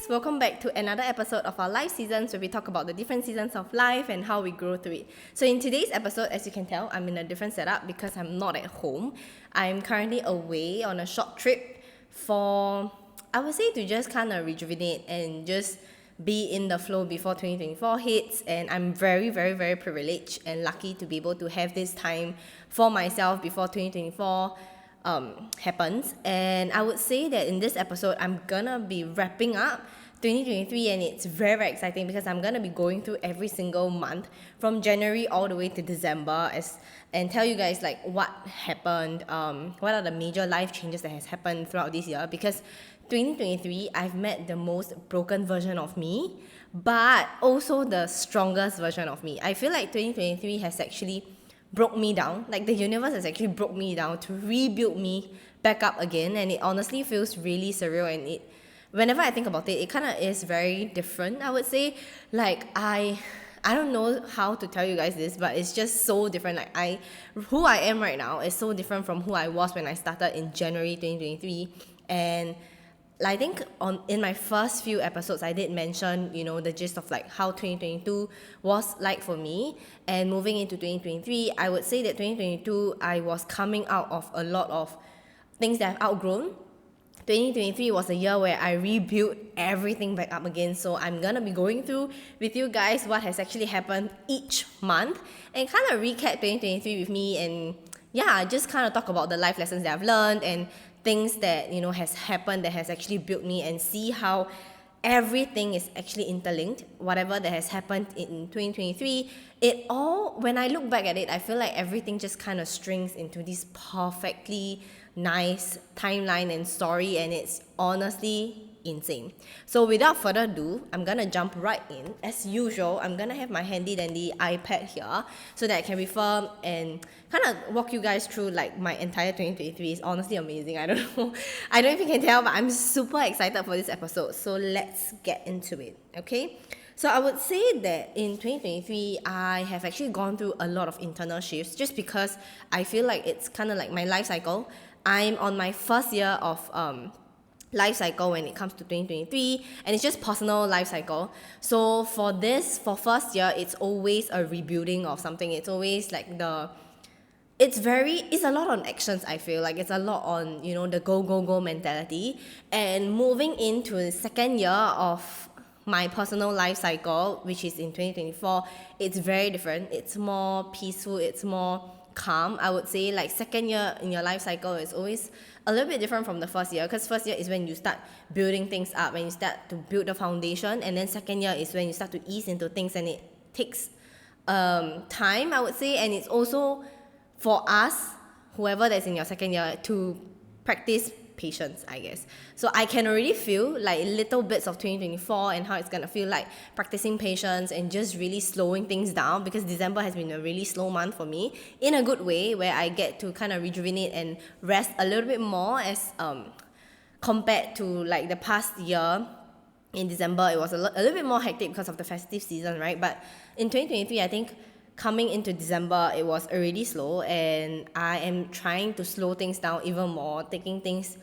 guys, welcome back to another episode of our life seasons where we talk about the different seasons of life and how we grow through it. So in today's episode, as you can tell, I'm in a different setup because I'm not at home. I'm currently away on a short trip for, I would say, to just kind of rejuvenate and just be in the flow before 2024 hits. And I'm very, very, very privileged and lucky to be able to have this time for myself before 2024 happens. And I would say that in this episode, I'm gonna be wrapping up 2023, and it's very, very exciting because I'm gonna be going through every single month from January all the way to December and tell you guys like what happened, what are the major life changes that has happened throughout this year. Because 2023, I've met the most broken version of me, but also the strongest version of me. I feel like 2023 has actually broke me down. Like the universe has actually broke me down to rebuild me back up again, and it honestly feels really surreal. And it, whenever I think about it, it kind of is very different, I would say. Like I don't know how to tell you guys this, but it's just so different. Like who I am right now is so different from who I was when I started in January 2023. And I think in my first few episodes, I did mention, the gist of like how 2022 was like for me. And moving into 2023, I would say that 2022, I was coming out of a lot of things that I've outgrown. 2023 was a year where I rebuilt everything back up again. So I'm gonna be going through with you guys what has actually happened each month and kind of recap 2023 with me, and just kind of talk about the life lessons that I've learned and things that has happened that has actually built me, and see how everything is actually interlinked. Whatever that has happened in 2023, it all, when I look back at it, I feel like everything just kind of strings into this perfectly nice timeline and story, and it's honestly insane. So without further ado, I'm gonna jump right in. As usual, I'm gonna have my handy dandy iPad here so that I can refer and kind of walk you guys through like my entire 2023. It's honestly amazing. I don't know I don't know if you can tell, but I'm super excited for this episode. So let's get into it, okay? So I would say that in 2023, I have actually gone through a lot of internal shifts just because I feel like it's kind of like my life cycle. I'm on my first year of life cycle when it comes to 2023, and it's just personal life cycle. So for first year, it's always a rebuilding of something. It's always like it's a lot on actions. I feel like it's a lot on the go mentality. And moving into the second year of my personal life cycle, which is in 2024, it's very different. It's more peaceful, it's more calm. I would say like second year in your life cycle is always a little bit different from the first year, because first year is when you start building things up, when you start to build the foundation, and then second year is when you start to ease into things, and it takes time, I would say. And it's also for us, whoever that's in your second year, to practice patience, I guess. So I can already feel like little bits of 2024 and how it's gonna feel like practicing patience and just really slowing things down, because December has been a really slow month for me in a good way, where I get to kind of rejuvenate and rest a little bit more as compared to like the past year. In December, it was a little bit more hectic because of the festive season, right? But in 2023, I think coming into December, it was already slow, and I am trying to slow things down even more, taking things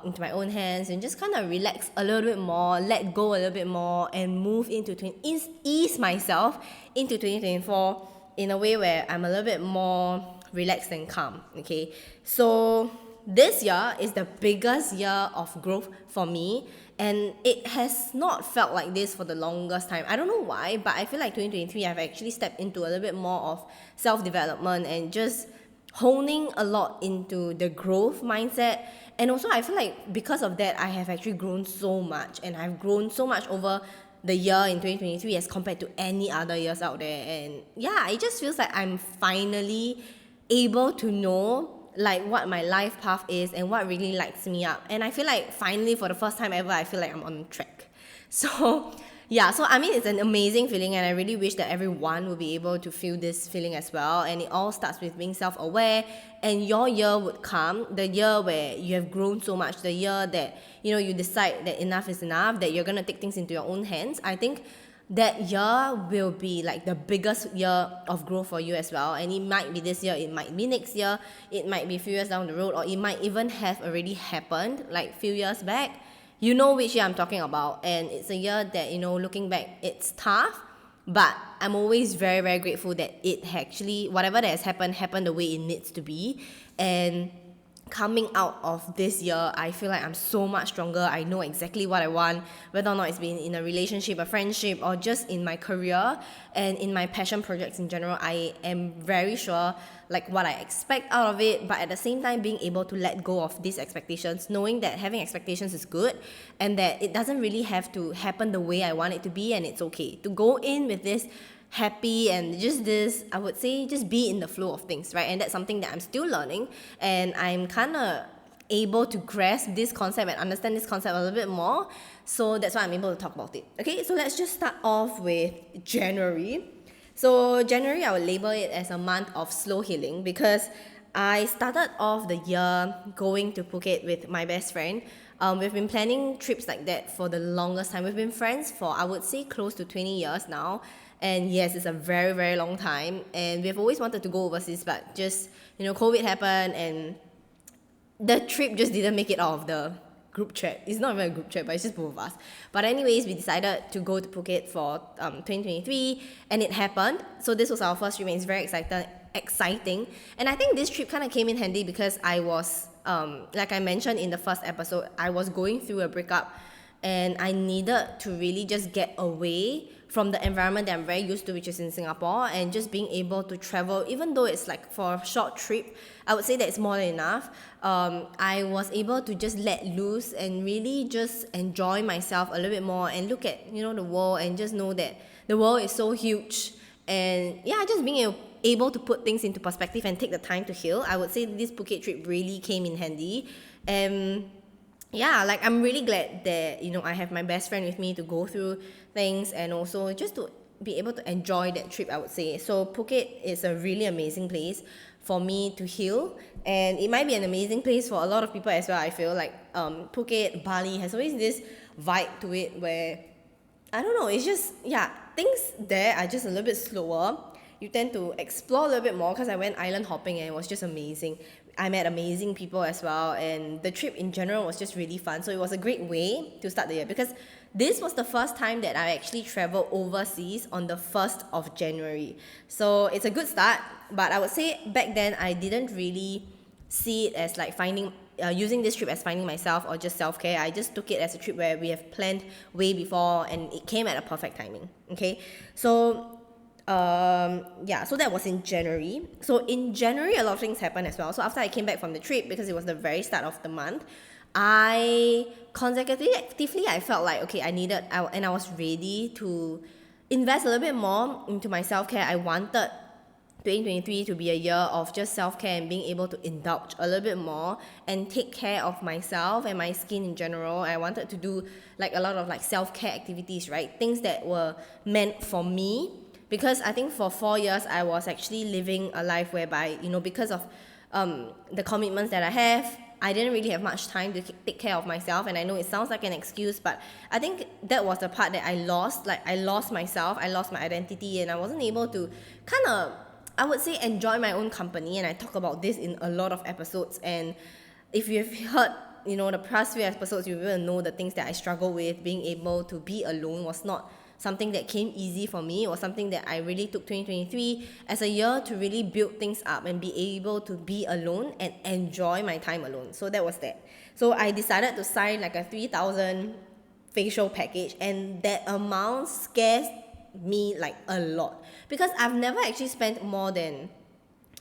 into my own hands and just kind of relax a little bit more, let go a little bit more, and move into ease myself into 2024 in a way where I'm a little bit more relaxed and calm. Okay, so this year is the biggest year of growth for me, and it has not felt like this for the longest time. I don't know why, but I feel like 2023 I've actually stepped into a little bit more of self-development and just honing a lot into the growth mindset. And also I feel like because of that, I have actually grown so much, and I've grown so much over the year in 2023 as compared to any other years out there. And it just feels like I'm finally able to know like what my life path is and what really lights me up. And I feel like finally, for the first time ever, I feel like I'm on track. So so I mean, it's an amazing feeling, and I really wish that everyone will be able to feel this feeling as well. And it all starts with being self-aware, and your year would come, the year where you have grown so much, the year that you decide that enough is enough, that you're gonna take things into your own hands. I think that year will be like the biggest year of growth for you as well. And it might be this year, it might be next year, it might be a few years down the road, or it might even have already happened like few years back. you know which year I'm talking about, and it's a year that, looking back, it's tough, but I'm always very, very grateful that it actually, whatever that has happened the way it needs to be. And coming out of this year, I feel like I'm so much stronger. I know exactly what I want, whether or not it's been in a relationship, a friendship, or just in my career and in my passion projects in general. I am very sure like what I expect out of it, but at the same time being able to let go of these expectations, knowing that having expectations is good and that it doesn't really have to happen the way I want it to be, and it's okay to go in with this happy and just this, I would say, just be in the flow of things, right? And that's something that I'm still learning, and I'm kind of able to grasp this concept and understand this concept a little bit more. So that's why I'm able to talk about it. Okay, so let's just start off with January. So January, I would label it as a month of slow healing because I started off the year going to Phuket with my best friend. We've been planning trips like that for the longest time. We've been friends for, I would say, close to 20 years now. And yes, it's a very, very long time. And we've always wanted to go overseas, but just, COVID happened and the trip just didn't make it out of the group chat. It's not even a group chat, but it's just both of us. But anyways, we decided to go to Phuket for 2023, and it happened. So this was our first trip, and it's very exciting. And I think this trip kind of came in handy because I was, like I mentioned in the first episode, I was going through a breakup, and I needed to really just get away from the environment that I'm very used to, which is in Singapore, and just being able to travel, even though it's like for a short trip, I would say that it's more than enough. I was able to just let loose and really just enjoy myself a little bit more and look at, the world, and just know that the world is so huge. And yeah, just being able to put things into perspective and take the time to heal. I would say this Phuket trip really came in handy. And yeah, like I'm really glad that, I have my best friend with me to go through things and also just to be able to enjoy that trip, I would say. So Phuket is a really amazing place for me to heal, and it might be an amazing place for a lot of people as well. I feel like Phuket, Bali has always this vibe to it where, I don't know, it's just, yeah, things there are just a little bit slower. You tend to explore a little bit more because I went island hopping and it was just amazing. I met amazing people as well, and the trip in general was just really fun. So it was a great way to start the year because this was the first time that I actually traveled overseas on the 1st of January. So it's a good start, but I would say back then I didn't really see it as like using this trip as finding myself or just self-care. I just took it as a trip where we have planned way before, and it came at a perfect timing. Okay, so so that was in January. So in January, a lot of things happened as well. So after I came back from the trip, because it was the very start of the month, I felt like, okay, I was ready to invest a little bit more into my self-care. I wanted 2023 to be a year of just self-care and being able to indulge a little bit more and take care of myself and my skin in general. I wanted to do like a lot of like self-care activities, right? Things that were meant for me. Because I think for 4 years, I was actually living a life whereby, because of the commitments that I have, I didn't really have much time to take care of myself. And I know it sounds like an excuse, but I think that was the part that I lost. Like, I lost myself, I lost my identity, and I wasn't able to kind of, I would say, enjoy my own company. And I talk about this in a lot of episodes. And if you've heard, the past few episodes, you will know the things that I struggle with. Being able to be alone was not something that came easy for me. It was something that I really took 2023 as a year to really build things up and be able to be alone and enjoy my time alone. So that was that. So I decided to sign like a 3,000 facial package, and that amount scares me like a lot because I've never actually spent more than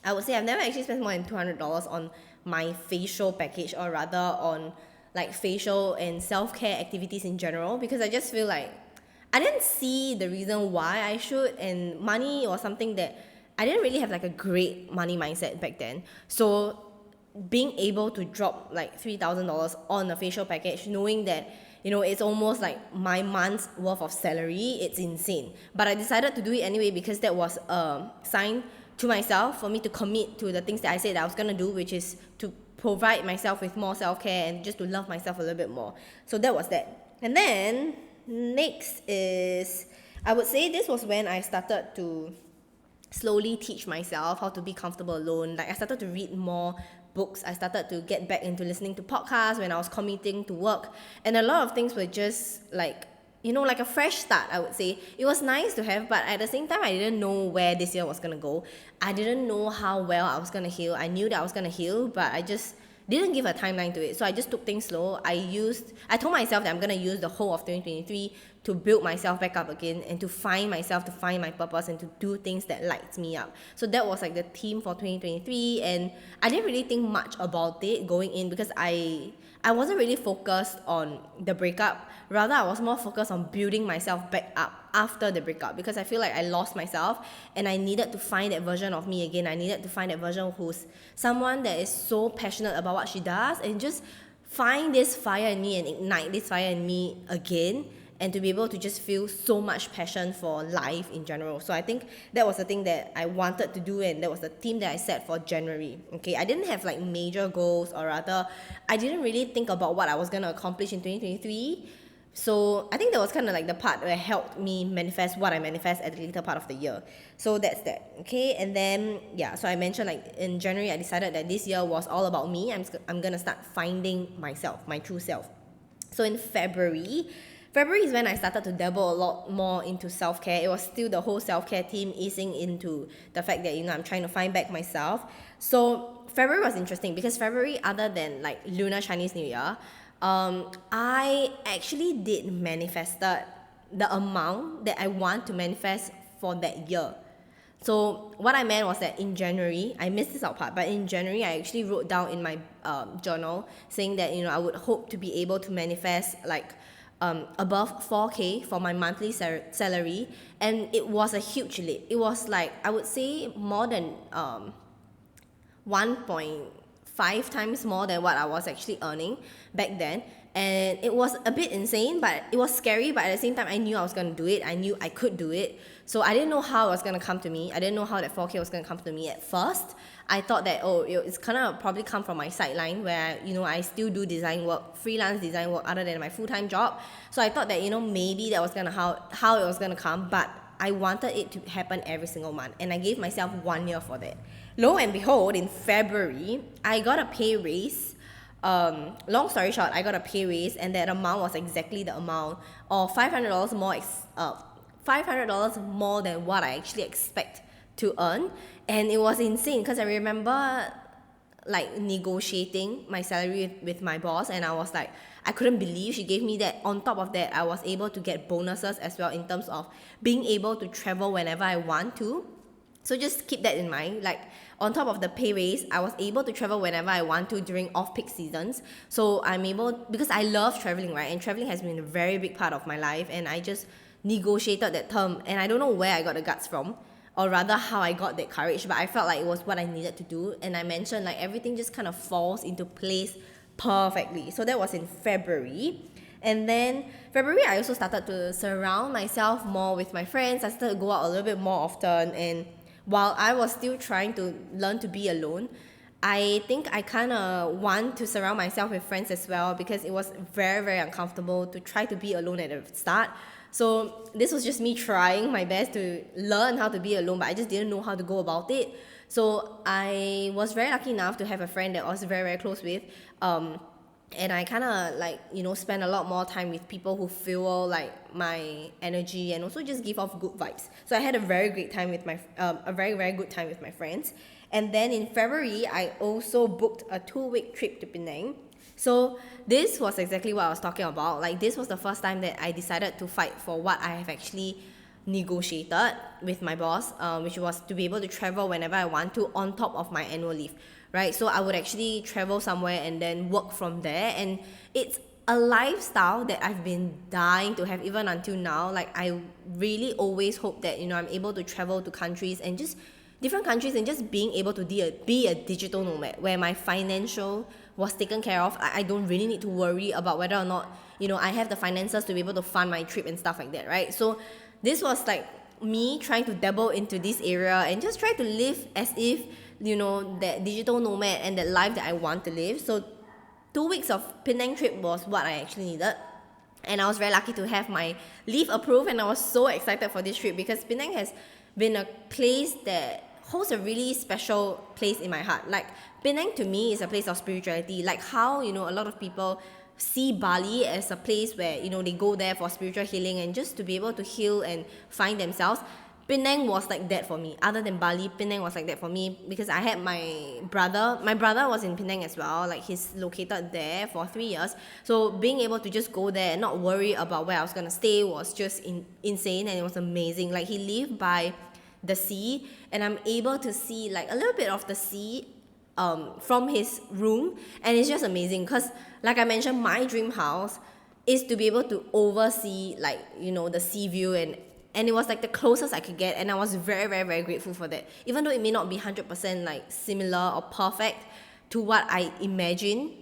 $200 on my facial package, or rather on like facial and self-care activities in general, because I just feel like I didn't see the reason why I should, and money was something that I didn't really have like a great money mindset back then. So being able to drop like $3,000 on a facial package, knowing that, it's almost like my month's worth of salary, it's insane. But I decided to do it anyway because that was a sign to myself for me to commit to the things that I said that I was going to do, which is to provide myself with more self-care and just to love myself a little bit more. So that was that. And then next is, I would say this was when I started to slowly teach myself how to be comfortable alone. Like I started to read more books. I started to get back into listening to podcasts when I was commuting to work. And a lot of things were just like, like a fresh start, I would say. It was nice to have, but at the same time, I didn't know where this year was going to go. I didn't know how well I was going to heal. I knew that I was going to heal, but I just didn't give a timeline to it. So I just took things slow. I told myself that I'm going to use the whole of 2023 to build myself back up again and to find myself, to find my purpose and to do things that lights me up. So that was like the theme for 2023, and I didn't really think much about it going in because I wasn't really focused on the breakup. Rather, I was more focused on building myself back up after the breakup because I feel like I lost myself and I needed to find that version of me again. I needed to find that version who's someone that is so passionate about what she does and just find this fire in me and ignite this fire in me again, and to be able to just feel so much passion for life in general. So I think that was the thing that I wanted to do, and that was the theme that I set for January. Okay, I didn't have like major goals, or rather, I didn't really think about what I was going to accomplish in 2023. So I think that was kind of like the part that helped me manifest what I manifest at the later part of the year. So that's that. Okay, and then so I mentioned like in January I decided that this year was all about me. I'm gonna start finding myself, my true self. So in February is when I started to dabble a lot more into self-care. It was still the whole self-care theme, easing into the fact that I'm trying to find back myself. So February was interesting because February, other than like Lunar Chinese New Year, I actually did manifested the amount that I want to manifest for that year. So what I meant was that in January, I missed this out part, but in January, I actually wrote down in my journal saying that, I would hope to be able to manifest like above 4K for my monthly salary. And it was a huge leap. It was like, I would say more than 1.5 times more than what I was actually earning back then. And it was a bit insane, but it was scary. But at the same time, I knew I was going to do it. I knew I could do it. So I didn't know how it was going to come to me. I didn't know how that 4K was going to come to me at first. I thought that, it's going to probably come from my sideline where, I still do design work, freelance design work other than my full-time job. So I thought that, maybe that was going to how it was going to come. But I wanted it to happen every single month. And I gave myself 1 year for that. Lo and behold, in February, I got a pay raise. Long story short, I got a pay raise, and that amount was exactly the amount, or $500 more, $500 more than what I actually expect to earn. And it was insane because I remember like negotiating my salary with my boss, and I was like, I couldn't believe she gave me that. On top of that, I was able to get bonuses as well in terms of being able to travel whenever I want to. So just keep that in mind. Like on top of the pay raise, I was able to travel whenever I want to during off-peak seasons. So I'm able, because I love traveling, right? And traveling has been a very big part of my life. And I just negotiated that term. And I don't know where I got the guts from, or rather how I got that courage. But I felt like it was what I needed to do. And I mentioned like everything just kind of falls into place perfectly. So that was in February. And then February, I also started to surround myself more with my friends. I started to go out a little bit more often. And while I was still trying to learn to be alone, I think I kind of want to surround myself with friends as well, because it was very, very uncomfortable to try to be alone at the start. So this was just me trying my best to learn how to be alone, but I just didn't know how to go about it. So I was very lucky enough to have a friend that I was very, very close with. And I kind of like, spend a lot more time with people who fuel like my energy and also just give off good vibes. So I had a very great time with a very, very good time with my friends. And then in February, I also booked a 2-week trip to Penang. So this was exactly what I was talking about. Like this was the first time that I decided to fight for what I have actually negotiated with my boss, which was to be able to travel whenever I want to on top of my annual leave. Right, so I would actually travel somewhere and then work from there, and it's a lifestyle that I've been dying to have even until now. Like I really always hope that I'm able to travel to countries and just different countries and just being able to be a digital nomad where my financial was taken care of. I don't really need to worry about whether or not I have the finances to be able to fund my trip and stuff like that, right? So this was like me trying to dabble into this area and just try to live as if that digital nomad and that life that I want to live. So 2 weeks of Penang trip was what I actually needed, and I was very lucky to have my leave approved, and I was so excited for this trip because Penang has been a place that holds a really special place in my heart. Like Penang to me is a place of spirituality. Like how, you know, a lot of people see Bali as a place where, you know, they go there for spiritual healing and just to be able to heal and find themselves. Penang was like that for me. Other than Bali, Penang was like that for me because I had my brother. My brother was in Penang as well. Like he's located there for 3 years. So being able to just go there and not worry about where I was gonna stay was just insane, and it was amazing. Like he lived by the sea, and I'm able to see like a little bit of the sea from his room, and it's just amazing because, like I mentioned, my dream house is to be able to oversee, like, you know, the sea view, and it was like the closest I could get, and I was very, very, very grateful for that. Even though it may not be 100% like similar or perfect to what I imagine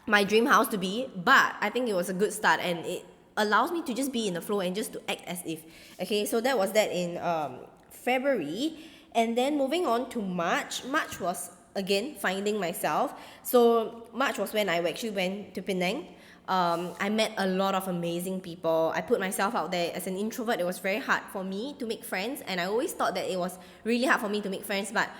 my dream house to be, but I think it was a good start, and it allows me to just be in the flow and just to act as if. Okay, so that was that in February. And then moving on to March was again finding myself. So March was when I actually went to Penang. I met a lot of amazing people. I put myself out there. As an introvert, it was very hard for me to make friends, and I always thought that it was really hard for me to make friends, but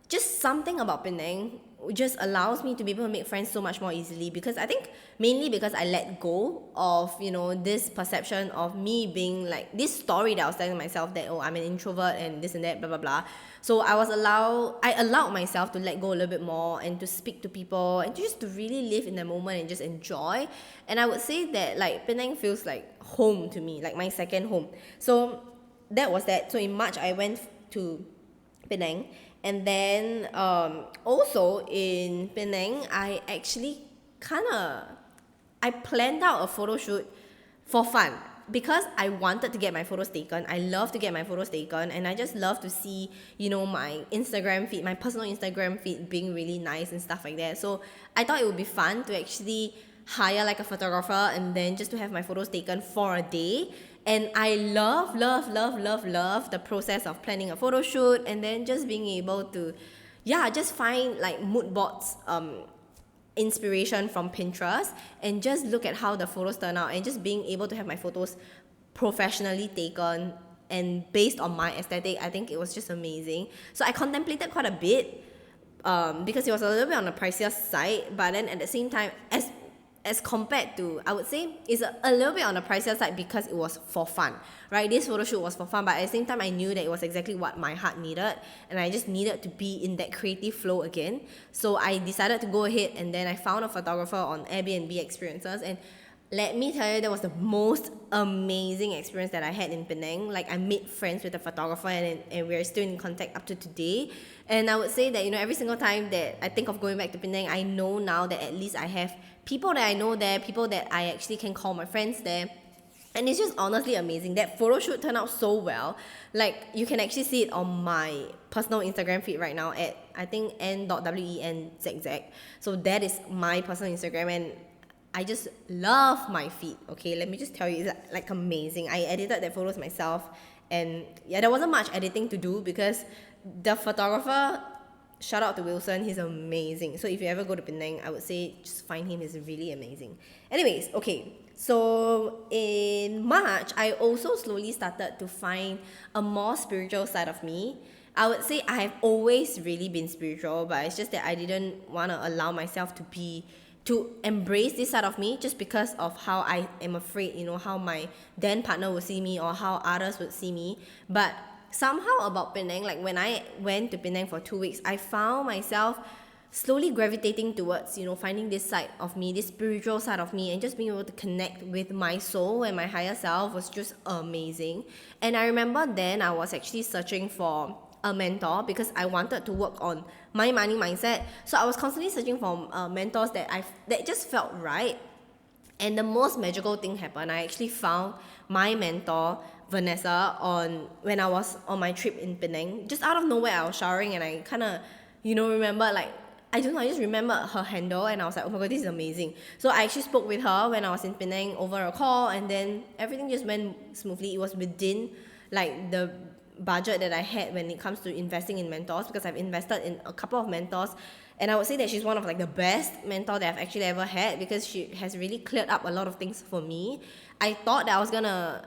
just something about Penang just allows me to be able to make friends so much more easily, because I think mainly because I let go of, you know, this perception of me being like this story that I was telling myself that, oh, I'm an introvert and this and that, blah blah blah. So I allowed myself to let go a little bit more and to speak to people and just to really live in the moment and just enjoy. And I would say that like Penang feels like home to me, like my second home. So that was that. So in March I went to Penang. And then also in Penang, I actually I planned out a photo shoot for fun because I wanted to get my photos taken. I love to get my photos taken, and I just love to see, you know, my Instagram feed, my personal Instagram feed being really nice and stuff like that. So I thought it would be fun to actually hire like a photographer and then just to have my photos taken for a day. And I love the process of planning a photo shoot, and then just being able to, just find like mood boards, inspiration from Pinterest, and just look at how the photos turn out, and just being able to have my photos professionally taken and based on my aesthetic. I think it was just amazing. So I contemplated quite a bit, because it was a little bit on the pricier side, but then at the same time, as compared to, I would say it's a little bit on the pricier side because it was for fun, right? This photo shoot was for fun, but at the same time I knew that it was exactly what my heart needed, and I just needed to be in that creative flow again. So I decided to go ahead, and then I found a photographer on Airbnb Experiences, and let me tell you, that was the most amazing experience that I had in Penang. Like I made friends with the photographer, and we're still in contact up to today. And I would say that, you know, every single time that I think of going back to Penang, I know now that at least I have people that I know there, people that I actually can call my friends there. And it's just honestly amazing. That photo shoot turned out so well. Like you can actually see it on my personal Instagram feed right now at, I think, n.wenzz. So that is my personal Instagram, and I just love my feed. Okay, let me just tell you, it's like amazing. I edited the photos myself, and yeah, there wasn't much editing to do because the photographer, shout out to Wilson, he's amazing. So if you ever go to Penang, I would say just find him, he's really amazing. Anyways, okay, so in March, I also slowly started to find a more spiritual side of me. I would say I have always really been spiritual, but it's just that I didn't want to allow myself to embrace this side of me, just because of how I am afraid, you know, how my then partner would see me or how others would see me. But somehow about Penang, like when I went to Penang for 2 weeks, I found myself slowly gravitating towards, you know, finding this side of me, this spiritual side of me, and just being able to connect with my soul and my higher self was just amazing. And I remember then I was actually searching for a mentor because I wanted to work on my money mindset. So I was constantly searching for mentors that just felt right. And the most magical thing happened. I actually found my mentor Vanessa when I was on my trip in Penang. Just out of nowhere, I was showering and I kind of, you know, remember, like, I don't know, I just remember her handle, and I was like, oh my god, this is amazing. So I actually spoke with her when I was in Penang over a call, and then everything just went smoothly. It was within like the budget that I had when it comes to investing in mentors, because I've invested in a couple of mentors, and I would say that she's one of like the best mentor that I've actually ever had, because she has really cleared up a lot of things for me. I thought that I was gonna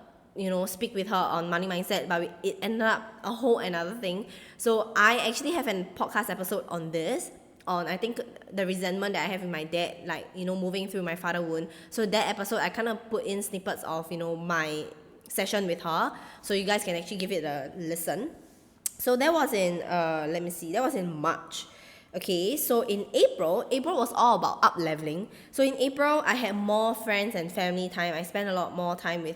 speak with her on money mindset, but it ended up a whole another thing. So I actually have a podcast episode on this, on I think the resentment that I have with my dad, like moving through my father wound. So that episode I kind of put in snippets of my session with her, so you guys can actually give it a listen. So that was in let me see, that was in March. Okay, so in April was all about up leveling. So in April, I had more friends and family time. I spent a lot more time with,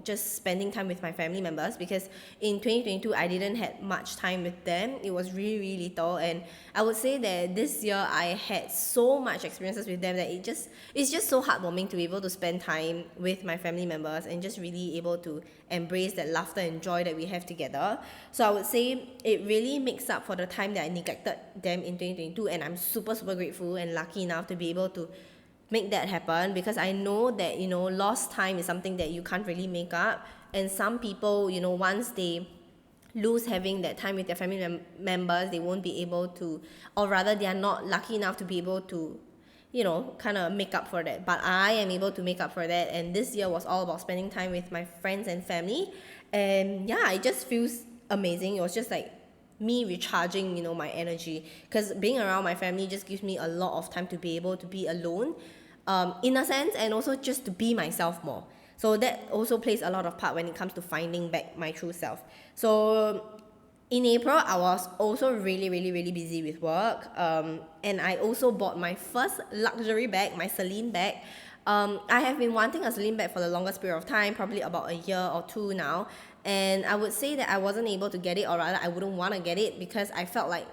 just spending time with my family members, because in 2022, I didn't have much time with them. It was really, really little. And I would say that this year, I had so much experiences with them that it's just so heartwarming to be able to spend time with my family members and just really able to embrace that laughter and joy that we have together. So I would say it really makes up for the time that I neglected them in 2022, and I'm super, super grateful and lucky enough to be able to make that happen, because I know that lost time is something that you can't really make up. And some people, once they lose having that time with their family members, they won't be able to, or rather they are not lucky enough to be able to kind of make up for that. But I am able to make up for that, and this year was all about spending time with my friends and family. And yeah, it just feels amazing. It was just like me recharging my energy, because being around my family just gives me a lot of time to be able to be alone, in a sense, and also just to be myself more. So that also plays a lot of part when it comes to finding back my true self. So in April, I was also really, really, really busy with work. And I also bought my first luxury bag, my Celine bag. I have been wanting a Celine bag for the longest period of time, probably about a year or two now. And I would say that I wasn't able to get it, or rather I wouldn't want to get it, because I felt like,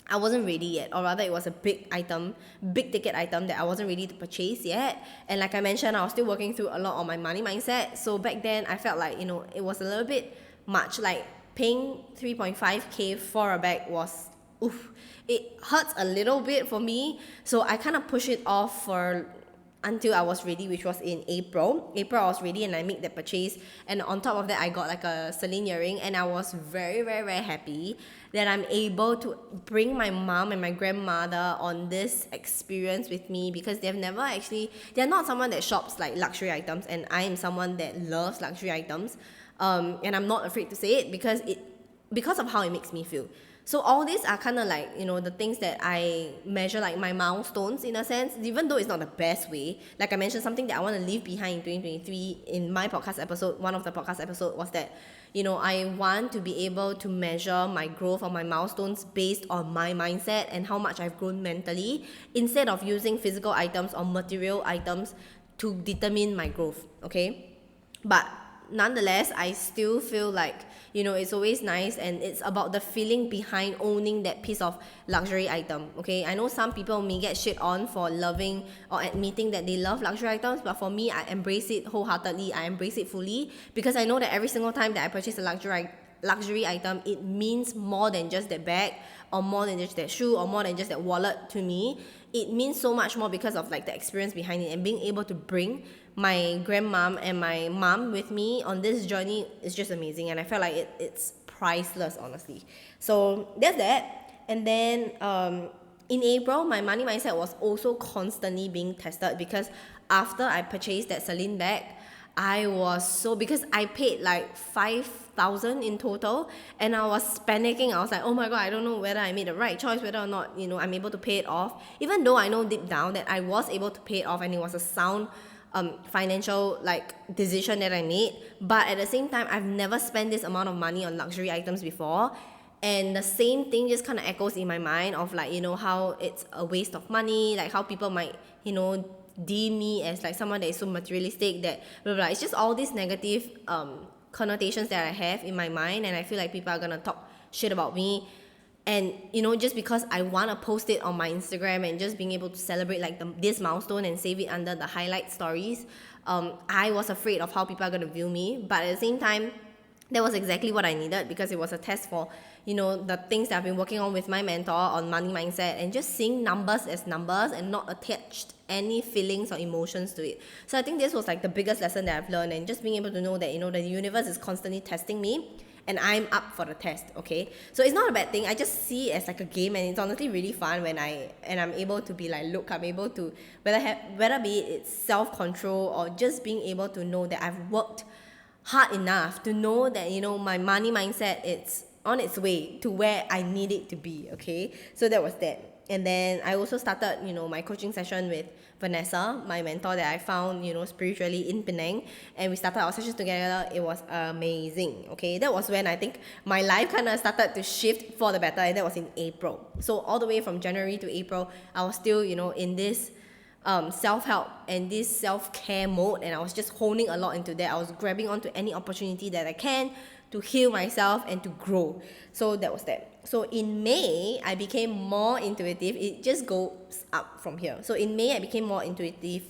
I wasn't ready yet, or rather it was a big ticket item that I wasn't ready to purchase yet. And like I mentioned, I was still working through a lot on my money mindset. So back then I felt like, it was a little bit much. Like paying 3.5k for a bag was, oof, it hurts a little bit for me. So I kind of pushed it off for until I was ready, which was in April. I was ready and I made the purchase. And on top of that, I got like a Celine earring, and I was very, very, very happy that I'm able to bring my mom and my grandmother on this experience with me, because they're not someone that shops like luxury items, and I am someone that loves luxury items. And I'm not afraid to say it, because of how it makes me feel. So all these are kind of like, the things that I measure, like my milestones in a sense, even though it's not the best way. Like I mentioned, something that I want to leave behind in 2023 in my podcast episode, one of the podcast episodes was that, I want to be able to measure my growth or my milestones based on my mindset and how much I've grown mentally, instead of using physical items or material items to determine my growth, okay? But nonetheless, I still feel like, it's always nice, and it's about the feeling behind owning that piece of luxury item, okay? I know some people may get shit on for loving or admitting that they love luxury items, but for me, I embrace it wholeheartedly. I embrace it fully, because I know that every single time that I purchase a luxury item, it means more than just that bag, or more than just that shoe, or more than just that wallet to me. It means so much more because of like the experience behind it, and being able to bring my grandmom and my mom with me on this journey is just amazing, and I felt like it's priceless, honestly. So there's that. And then in April, my money mindset was also constantly being tested, because after I purchased that Celine bag, I was because I paid like 5,000 in total, and I was panicking. I was like, oh my god, I don't know whether I made the right choice, whether or not I'm able to pay it off, even though I know deep down that I was able to pay it off, and it was a sound financial decision that I made. But at the same time, I've never spent this amount of money on luxury items before, and the same thing just kind of echoes in my mind of how it's a waste of money, like how people might deem me as like someone that is so materialistic, that blah blah. It's just all these negative connotations that I have in my mind, and I feel like people are gonna talk shit about me. And just because I want to post it on my Instagram and just being able to celebrate like this milestone and save it under the highlight stories, I was afraid of how people are going to view me. But at the same time, that was exactly what I needed, because it was a test for the things that I've been working on with my mentor on money mindset, and just seeing numbers as numbers and not attached any feelings or emotions to it. So I think this was like the biggest lesson that I've learned, and just being able to know that the universe is constantly testing me, and I'm up for the test, okay? So it's not a bad thing. I just see it as like a game, and it's honestly really fun when I'm able to be like, look, I'm able to, whether be it's self-control or just being able to know that I've worked hard enough to know that, my money mindset, it's on its way to where I need it to be, okay? So that was that. And then I also started, my coaching session with Vanessa, my mentor that I found, spiritually in Penang. And we started our sessions together. It was amazing, okay? That was when I think my life kind of started to shift for the better, and that was in April. So all the way from January to April, I was still, in this self-help and this self-care mode, and I was just honing a lot into that. I was grabbing onto any opportunity that I can to heal myself and to grow. So that was that. So in May, I became more intuitive. It just goes up from here. So in May, I became more intuitive.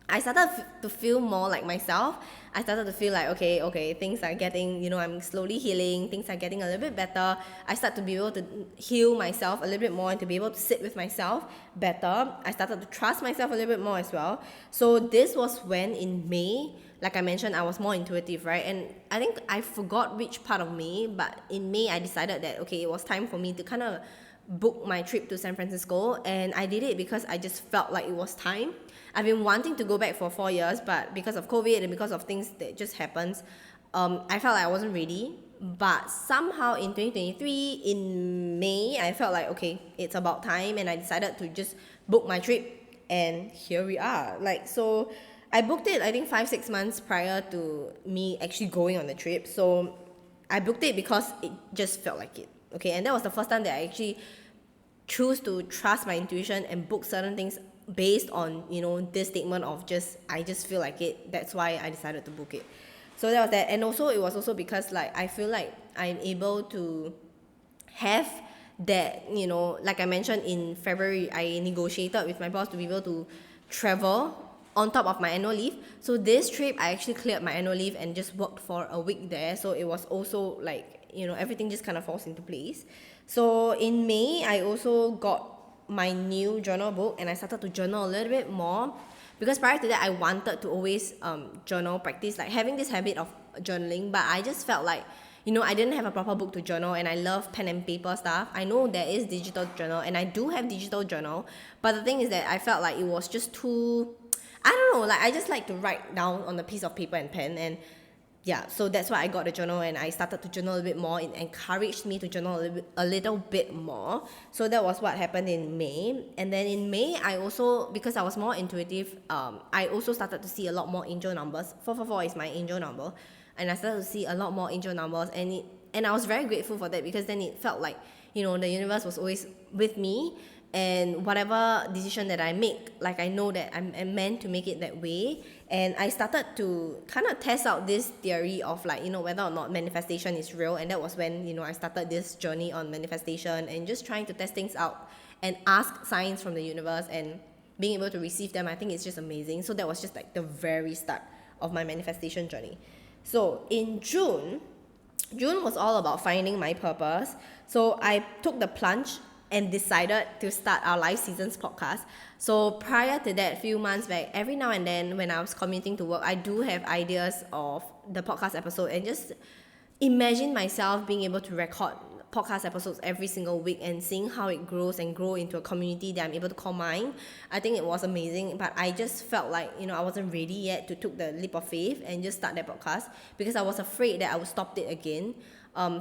I started to feel more like myself. I started to feel like, okay, things are getting, I'm slowly healing. Things are getting a little bit better. I start to be able to heal myself a little bit more and to be able to sit with myself better. I started to trust myself a little bit more as well. So this was when in May, like I mentioned, I was more intuitive, right? And I think I forgot which part of me, but in May, I decided that, it was time for me to kind of book my trip to San Francisco. And I did it because I just felt like it was time. I've been wanting to go back for 4 years, but because of COVID and because of things that just happens, I felt like I wasn't ready. But somehow in 2023, in May, I felt like, it's about time, and I decided to just book my trip, and here we are. So I booked it, I think 5-6 months prior to me actually going on the trip. So I booked it because it just felt like it. Okay, and that was the first time that I actually choose to trust my intuition and book certain things based on, this statement of I just feel like it. That's why I decided to book it. So that was that. And also it was also because I feel like I'm able to have that, like I mentioned in February, I negotiated with my boss to be able to travel on top of my annual leave. So this trip, I actually cleared my annual leave and just worked for a week there. So it was also everything just kind of falls into place. So in May, I also got my new journal book, and I started to journal a little bit more, because prior to that, I wanted to always journal, practice having this habit of journaling, but I just felt like I didn't have a proper book to journal, and I love pen and paper stuff. I know there is digital journal, and I do have digital journal, but the thing is that I felt like it was just too, I don't know, I just like to write down on a piece of paper and pen, and yeah, so that's why I got a journal, and I started to journal a bit more. It encouraged me to journal a little bit more. So that was what happened in May. And then in May, I also, because I was more intuitive, I also started to see a lot more angel numbers. 444 is my angel number. And I started to see a lot more angel numbers, and I was very grateful for that, because then it felt like, the universe was always with me. And whatever decision that I make, I know that I'm meant to make it that way. And I started to kind of test out this theory of whether or not manifestation is real. And that was when, I started this journey on manifestation and just trying to test things out and ask signs from the universe and being able to receive them. I think it's just amazing. So that was just the very start of my manifestation journey. So in June was all about finding my purpose. So I took the plunge and decided to start our Life Seasons podcast. So prior to that, few months back, every now and then when I was commuting to work, I do have ideas of the podcast episode, and just imagine myself being able to record podcast episodes every single week and seeing how it grows and grow into a community that I'm able to call mine. I think it was amazing, but I just felt like, I wasn't ready yet to take the leap of faith and just start that podcast, because I was afraid that I would stop it again.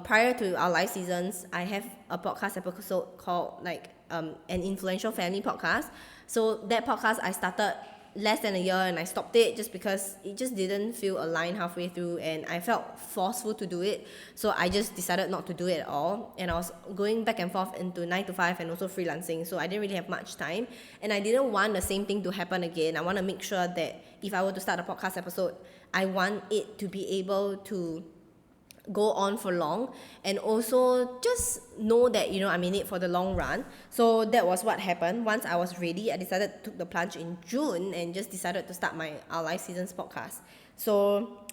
Prior to our Life Seasons, I have a podcast episode called an Influential Family Podcast. So that podcast I started less than a year, and I stopped it just because it just didn't feel aligned halfway through, and I felt forceful to do it. So I just decided not to do it at all, and I was going back and forth into 9 to 5 and also freelancing, so I didn't really have much time, and I didn't want the same thing to happen again. I want to make sure that if I were to start a podcast episode, I want it to be able to go on for long, and also just know that I'm in it for the long run. So that was what happened. Once I was ready, I decided to take the plunge in June and just decided to start our Life Seasons podcast. So,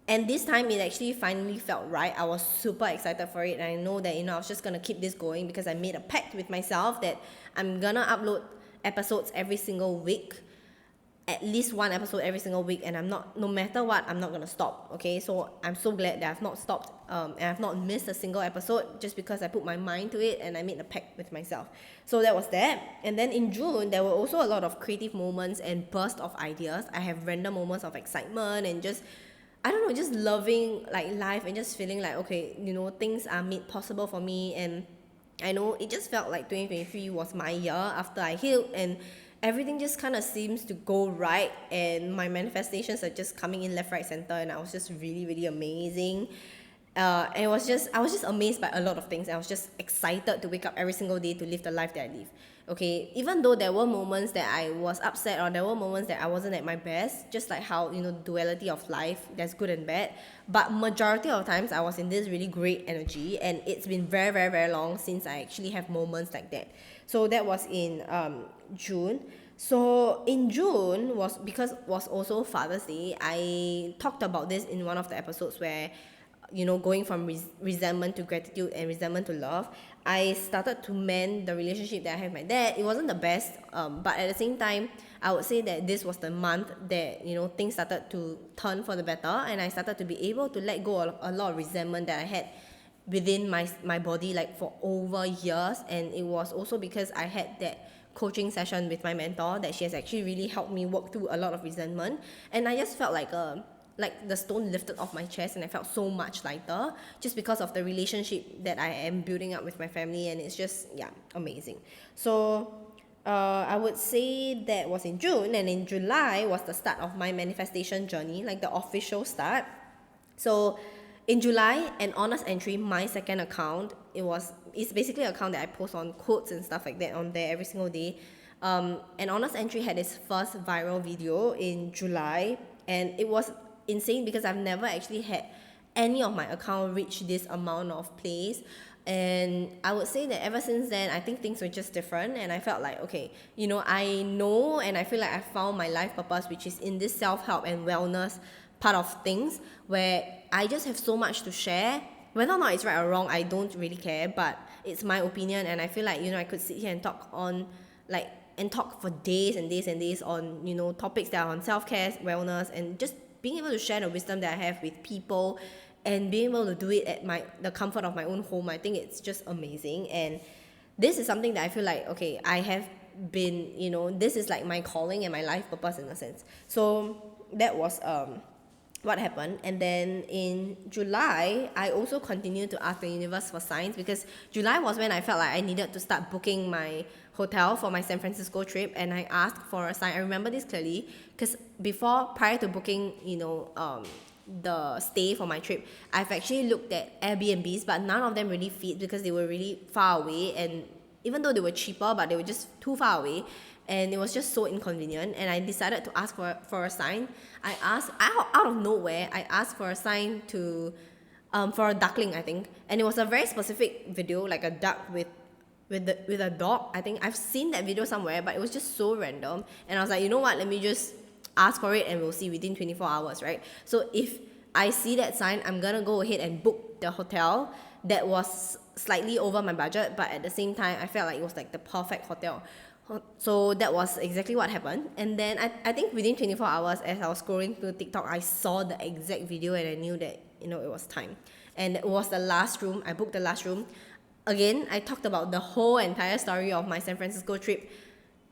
and this time it actually finally felt right. I was super excited for it, and I know that I was just gonna keep this going, because I made a pact with myself that I'm gonna upload episodes every single week, at least one episode every single week, and no matter what, I'm not gonna stop. Okay, so I'm so glad that I've not stopped, and I've not missed a single episode, just because I put my mind to it and I made a pact with myself. So that was that. And then in June, there were also a lot of creative moments and burst of ideas. I have random moments of excitement and just I don't know, just loving like life and just feeling like, okay, things are made possible for me. And I know it just felt like 2023 was my year after I healed, and everything just kind of seems to go right, and my manifestations are just coming in left, right, center, and I was just really, really amazing. And I was just amazed by a lot of things. I was just excited to wake up every single day to live the life that I live. Okay, even though there were moments that I was upset, or there were moments that I wasn't at my best, just like how duality of life, there's good and bad. But majority of times I was in this really great energy, and it's been very, very, very long since I actually have moments like that. So that was in June. So in June was also Father's Day. I talked about this in one of the episodes where going from resentment to gratitude and resentment to love. I started to mend the relationship that I have with my dad. It wasn't the best, but at the same time, I would say that this was the month that things started to turn for the better, and I started to be able to let go of a lot of resentment that I had within my body, like for over years. And it was also because I had that coaching session with my mentor that she has actually really helped me work through a lot of resentment. And I just felt like the stone lifted off my chest, and I felt so much lighter just because of the relationship that I am building up with my family. And it's just, yeah, amazing. So I would say that was in June, and in July was the start of my manifestation journey, like the official start. So in July, an honest entry, my second account, it's basically an account that I post on quotes and stuff like that on there every single day. An honest entry had its first viral video in July, and it was insane because I've never actually had any of my account reach this amount of plays. And I would say that ever since then, I think things were just different, and I felt like, okay, I know, and I feel like I found my life purpose, which is in this self-help and wellness part of things, where I just have so much to share. Whether or not it's right or wrong, I don't really care, but it's my opinion. And I feel like I could sit here and talk for days and days and days on topics that are on self-care, wellness, and just being able to share the wisdom that I have with people, and being able to do it at the comfort of my own home. I think it's just amazing. And this is something that I feel like, okay, I have been, this is like my calling and my life purpose in a sense. So that was what happened. And then in July, I also continued to ask the universe for signs, because July was when I felt like I needed to start booking my hotel for my San Francisco trip. And I asked for a sign. I remember this clearly because prior to booking the stay for my trip, I've actually looked at Airbnbs, but none of them really fit because they were really far away. And even though they were cheaper, but they were just too far away, and it was just so inconvenient. And I decided to ask for a sign. I asked out of nowhere. I asked for a sign to for a duckling, I think. And it was a very specific video, like a duck with a dog. I think I've seen that video somewhere, but it was just so random. And I was like, you know what, let me just ask for it, and we'll see within 24 hours, right? So if I see that sign, I'm gonna go ahead and book the hotel. That was slightly over my budget, but at the same time, I felt like it was like the perfect hotel. So that was exactly what happened. And then I think within 24 hours, as I was scrolling through TikTok, I saw the exact video, and I knew that it was time. And it was the last room. I booked the last room. Again, I talked about the whole entire story of my San Francisco trip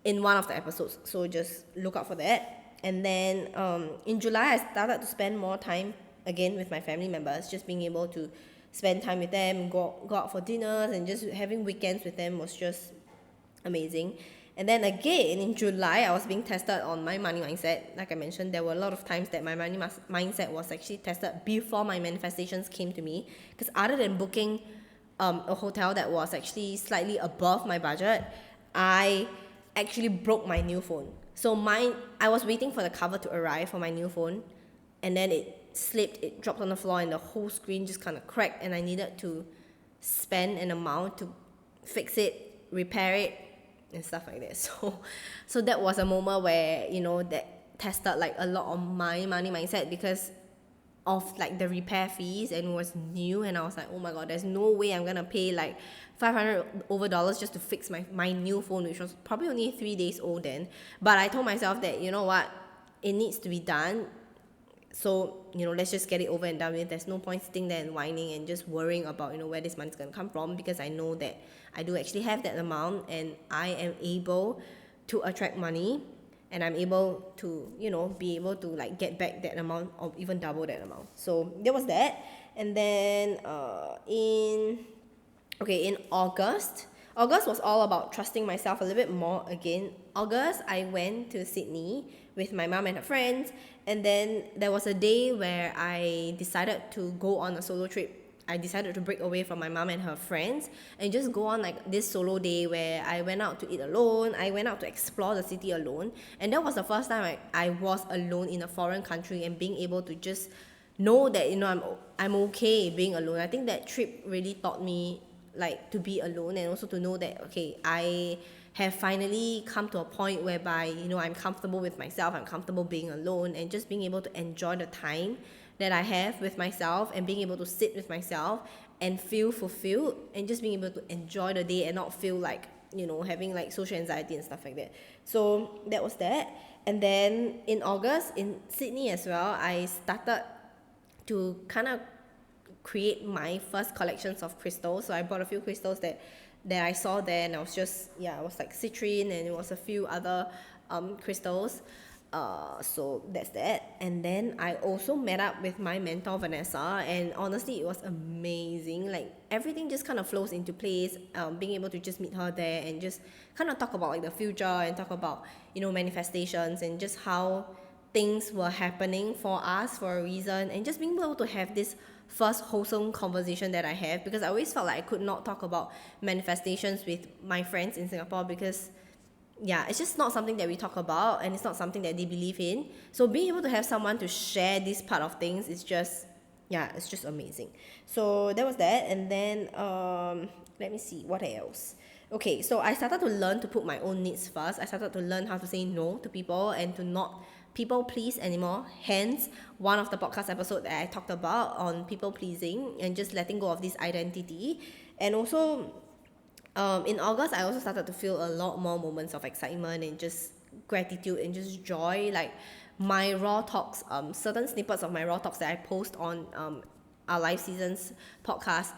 in one of the episodes, so just look out for that. And then in July, I started to spend more time again with my family members. Just being able to spend time with them, go out for dinners, and just having weekends with them was just amazing. And then again in July, I was being tested on my money mindset. Like I mentioned, there were a lot of times that my money mindset was actually tested before my manifestations came to me. Because other than booking a hotel that was actually slightly above my budget, I actually broke my new phone. So I was waiting for the cover to arrive for my new phone, and then it slipped, it dropped on the floor, and the whole screen just kind of cracked, and I needed to spend an amount to fix it, repair it, and stuff like that. So that was a moment where, that tested like a lot of my money mindset because of like the repair fees, and it was new, and I was like, oh my god, there's no way I'm gonna pay like $500 over just to fix my new phone, which was probably only 3 days old then. But I told myself that, you know what, it needs to be done. So, let's just get it over and done with. There's no point sitting there and whining and just worrying about, where this money's gonna come from, because I know that I do actually have that amount, and I am able to attract money and I'm able to, be able to like get back that amount or even double that amount. So there was that. And then in August was all about trusting myself a little bit more again. August, I went to Sydney with my mom and her friends, and then there was a day where I decided to go on a solo trip. I decided to break away from my mom and her friends and just go on like this solo day where I went out to eat alone. I went out to explore the city alone, and that was the first time I was alone in a foreign country, and being able to just know that I'm okay being alone. I think that trip really taught me like to be alone, and also to know that okay, I have finally come to a point whereby I'm comfortable with myself, I'm comfortable being alone, and just being able to enjoy the time that I have with myself, and being able to sit with myself and feel fulfilled, and just being able to enjoy the day and not feel like having like social anxiety and stuff like that. So that was that. And then in August in Sydney as well, I started to kind of create my first collections of crystals. So I bought a few crystals that I saw there, and I was just it was like citrine, and it was a few other crystals. So that's that. And then I also met up with my mentor Vanessa, and honestly it was amazing. Like everything just kind of flows into place. Being able to just meet her there and just kind of talk about like the future, and talk about manifestations, and just how things were happening for us for a reason, and just being able to have this first wholesome conversation that I have, because I always felt like I could not talk about manifestations with my friends in Singapore, because it's just not something that we talk about, and it's not something that they believe in. So being able to have someone to share this part of things is just it's just amazing. So that was that. And then let me see what else. Okay, so I started to learn to put my own needs first. I started to learn how to say no to people and to not people please anymore. Hence, one of the podcast episodes that I talked about on people pleasing and just letting go of this identity. And also in August, I also started to feel a lot more moments of excitement and just gratitude and just joy. Like my raw talks, certain snippets of my raw talks that I post on our Life Seasons podcast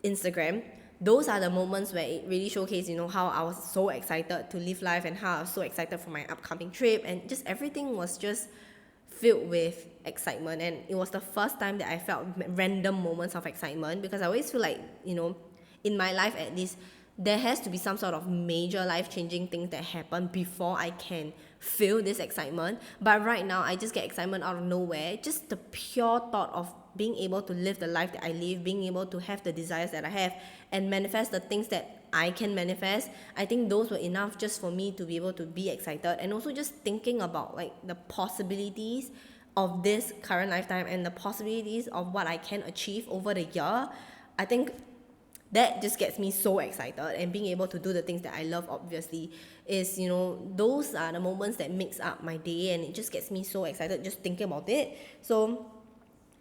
Instagram, those are the moments where it really showcased, how I was so excited to live life, and how I was so excited for my upcoming trip, and just everything was just filled with excitement. And it was the first time that I felt random moments of excitement, because I always feel like, in my life at least, there has to be some sort of major life-changing things that happen before I can feel this excitement. But right now, I just get excitement out of nowhere. Just the pure thought of being able to live the life that I live, being able to have the desires that I have, and manifest the things that I can manifest. I think those were enough just for me to be able to be excited. And also just thinking about like the possibilities of this current lifetime, and the possibilities of what I can achieve over the year. I think that just gets me so excited, and being able to do the things that I love, obviously, is those are the moments that makes up my day, and it just gets me so excited just thinking about it. So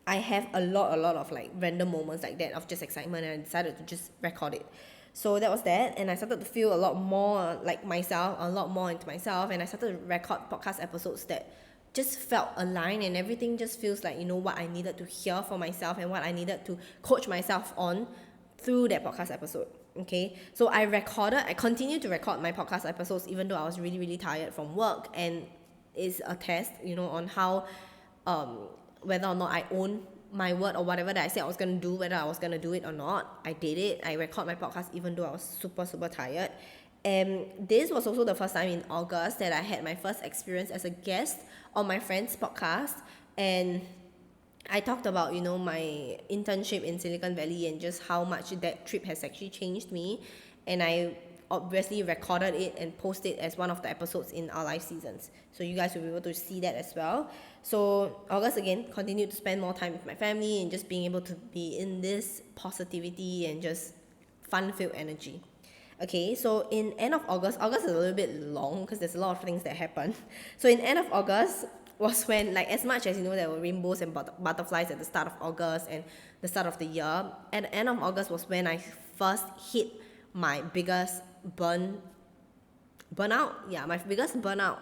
I have a lot of like random moments like that of just excitement, and I decided to just record it. So that was that, and I started to feel a lot more like myself, a lot more into myself, and I started to record podcast episodes that just felt aligned, and everything just feels like what I needed to hear for myself, and what I needed to coach myself on through that podcast episode. Okay, so I continued to record my podcast episodes even though I was really, really tired from work, and it's a test, on how whether or not I own my word, or whatever that I said I was going to do, whether I was going to do it or not. I did it. I record my podcast even though I was super, super tired. And this was also the first time in August that I had my first experience as a guest on my friend's podcast. And I talked about, my internship in Silicon Valley, and just how much that trip has actually changed me. And I obviously recorded it and posted it as one of the episodes in our Life Seasons. So you guys will be able to see that as well. So August, again, continued to spend more time with my family, and just being able to be in this positivity and just fun-filled energy. Okay, so in end of August is a little bit long because there's a lot of things that happen. So in end of August was when, like, as much as there were rainbows and butterflies at the start of August and the start of the year, at the end of August was when I first hit my biggest burnout. Yeah, my biggest burnout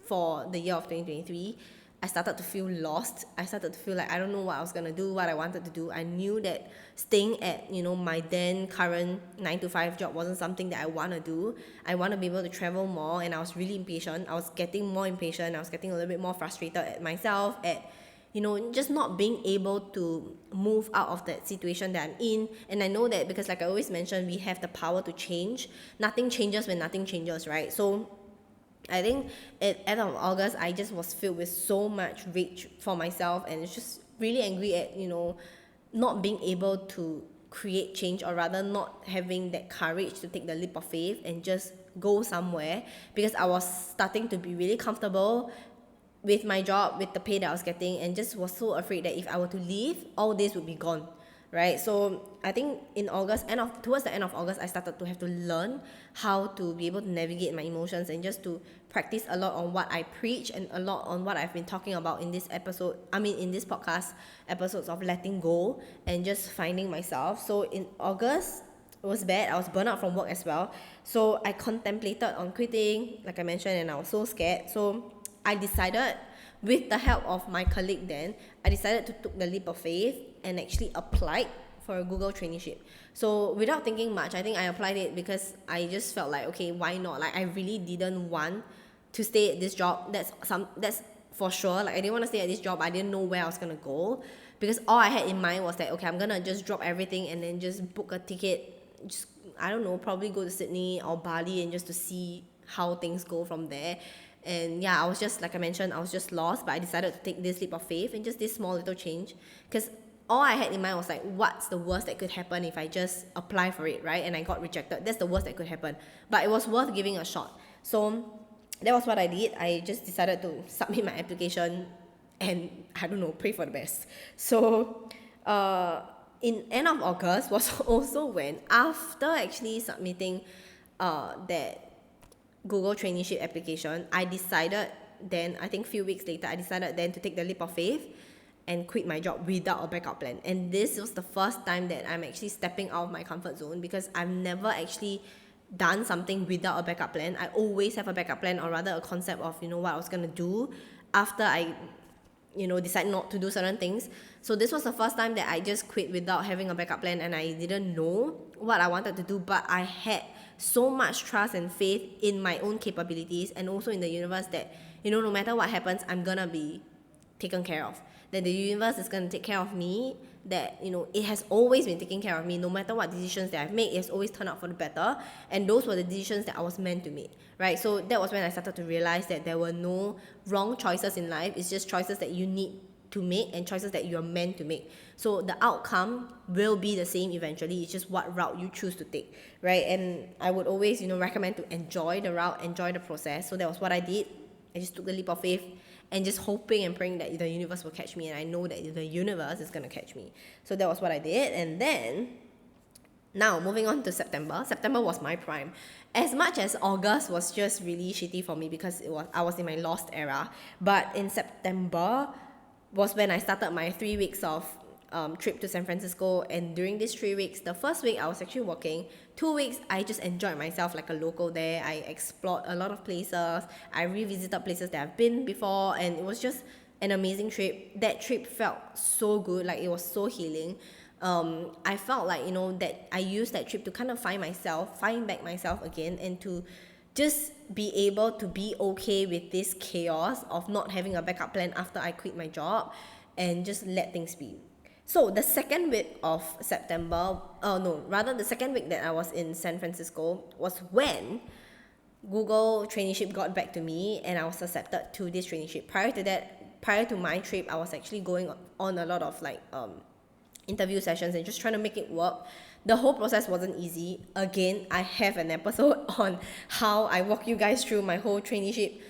for the year of 2023. I started to feel lost. I started to feel like I don't know what I was gonna do, what I wanted to do. I knew that staying at, my then current 9 to 5 job wasn't something that I wanna do. I wanna be able to travel more, and I was really impatient. I was getting more impatient. I was getting a little bit more frustrated at myself, at just not being able to move out of that situation that I'm in. And I know that because, like I always mention, we have the power to change. Nothing changes when nothing changes, right? So I think at end of August, I just was filled with so much rage for myself, and it's just really angry at not being able to create change, or rather not having that courage to take the leap of faith and just go somewhere, because I was starting to be really comfortable with my job, with the pay that I was getting, and just was so afraid that if I were to leave, all this would be gone, right? So I think in August, towards the end of August, I started to have to learn how to be able to navigate my emotions, and just to practice a lot on what I preach, and a lot on what I've been talking about in this podcast episodes of letting go and just finding myself. So in August, it was bad. I was burnt out from work as well. So I contemplated on quitting, like I mentioned, and I was so scared. So I decided, with the help of my colleague then, I decided to take the leap of faith and actually applied for a Google traineeship. So without thinking much, I think I applied it because I just felt like, okay, why not? Like, I really didn't want to stay at this job. That's for sure. Like, I didn't want to stay at this job. I didn't know where I was gonna go, because all I had in mind was that, okay, I'm gonna just drop everything and then just book a ticket. Just, I don't know, probably go to Sydney or Bali, and just to see how things go from there. And yeah, I was just, like I mentioned, I was just lost, but I decided to take this leap of faith and just this small little change, because all I had in mind was like, what's the worst that could happen if I just apply for it, right? And I got rejected. That's the worst that could happen, but it was worth giving a shot. So that was what I did. I just decided to submit my application, and I don't know, pray for the best. So in end of August was also when, after actually submitting that Google traineeship application, I decided then, I think a few weeks later, I decided then to take the leap of faith and quit my job without a backup plan. And this was the first time that I'm actually stepping out of my comfort zone, because I've never actually done something without a backup plan. I always have a backup plan, or rather a concept of what I was going to do after I decide not to do certain things. So this was the first time that I just quit without having a backup plan, and I didn't know what I wanted to do, but I had so much trust and faith in my own capabilities, and also in the universe, that no matter what happens, I'm gonna be taken care of, that the universe is gonna take care of me, that it has always been taking care of me. No matter what decisions that I've made, it has always turned out for the better, and those were the decisions that I was meant to make, right? So that was when I started to realize that there were no wrong choices in life. It's just choices that you need to make, and choices that you're meant to make. So the outcome will be the same eventually. It's just what route you choose to take, right? And I would always recommend to enjoy the route, enjoy the process. So that was what I did. I just took the leap of faith, and just hoping and praying that the universe will catch me, and I know that the universe is going to catch me. So that was what I did. And then, now moving on to September. September was my prime. As much as August was just really shitty for me, because I was in my lost era, but in September was when I started my 3 weeks of trip to San Francisco. And during these 3 weeks, the first week I was actually working. 2 weeks I just enjoyed myself like a local there. I explored a lot of places. I revisited places that I've been before, and it was just an amazing trip. That trip felt so good, like it was so healing. I felt like that I used that trip to kind of find back myself again, and to just be able to be okay with this chaos of not having a backup plan after I quit my job, and just let things be. So the second week of September, the second week that I was in San Francisco was when Google traineeship got back to me, and I was accepted to this traineeship. Prior to my trip, I was actually going on a lot of interview sessions and just trying to make it work. The whole process wasn't easy. Again, I have an episode on how I walk you guys through my whole traineeship